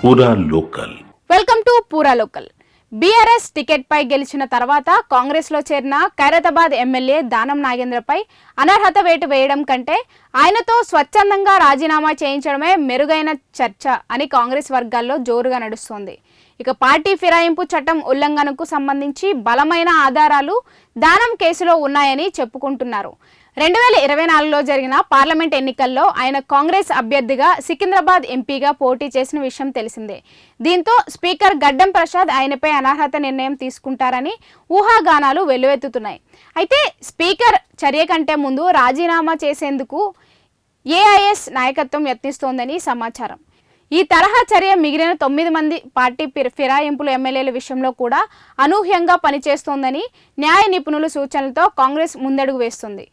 పూరా local. Welcome to పూరా local. BRS ticket పై గెలిచిన తర్వాత కాంగ్రెస్ లో చేరిన ఖైరతాబాద్ ఎమ్మెల్యే దానం నాగేంద్రపై అనర్హత వేటు వేయడం కంటే ఆయనతో స్వచ్ఛందంగా రాజీనామా చేయించడమే మెరుగైన చర్చ అని కాంగ్రెస్ వర్గాల్లో జోరుగా నడుస్తోంది. ఇక పార్టీ ఫిరాయింపు చట్టం ఉల్లంఘనకు సంబంధించి బలమైన ఆధారాలు దానం కేసులో ఉన్నాయని చెప్పుకుంటున్నారు. 2024లో జరిగిన పార్లమెంట్ ఎన్నికల్లో ఆయన కాంగ్రెస్ అభ్యర్థిగా సికింద్రాబాద్ ఎంపీగా పోటీ చేసిన విషయం తెలిసిందే. దీంతో స్పీకర్ గడ్డం ప్రసాద్ ఆయనపై అనర్హత నిర్ణయం తీసుకుంటారని ఊహాగానాలు వెల్లువెత్తుతున్నాయి. అయితే స్పీకర్ చర్య కంటే ముందు రాజీనామా చేసేందుకు ఏఐఎస్ నాయకత్వం యత్నిస్తోందని సమాచారం. ఈ తరహా చర్య మిగిలిన 9 మంది పార్టీ ఫిరాయింపుల ఎమ్మెల్యేల విషయంలో కూడా అనూహ్యంగా పనిచేస్తోందని న్యాయ నిపుణుల సూచనలతో కాంగ్రెస్ ముందడుగు వేస్తుంది.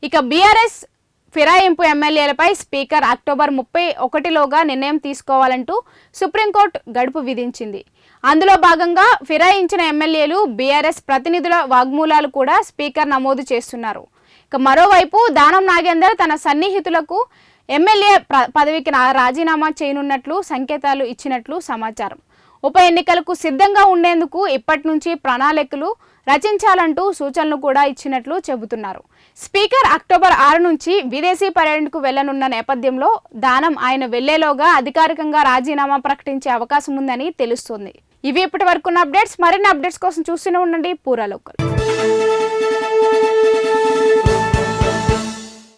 ఇక బీఆర్ఎస్ ఫిరాయింపు ఎమ్మెల్యేలపై స్పీకర్ అక్టోబర్ 31లోగా నిర్ణయం తీసుకోవాలంటూ సుప్రీంకోర్టు గడుపు విధించింది. అందులో భాగంగా ఫిరాయించిన ఎమ్మెల్యేలు బీఆర్ఎస్ ప్రతినిధుల వాగ్మూలాలు కూడా స్పీకర్ నమోదు చేస్తున్నారు. ఇక మరోవైపు దానం నాగేందర్ తన సన్నిహితులకు ఎమ్మెల్యే పదవికి రాజీనామా చేయనున్నట్లు సంకేతాలు ఇచ్చినట్లు సమాచారం. ఉప ఎన్నికలకు సిద్ధంగా ఉండేందుకు ఇప్పటి నుంచి ప్రణాళికలు రచించాలంటూ సూచనలు కూడా ఇచ్చినట్లు చెబుతున్నారు. స్పీకర్ అక్టోబర్ 6 నుంచి విదేశీ పర్యటనకు వెళ్లనున్న నేపథ్యంలో దానం ఆయన వెళ్లేలోగా అధికారికంగా రాజీనామా ప్రకటించే అవకాశం ఉందని తెలుస్తోంది. ఇవి ఇప్పటి వరకున్న అప్డేట్స్. మరిన్ని అప్డేట్స్ కోసం చూస్తూనే ఉండండి పూరా లోకల్.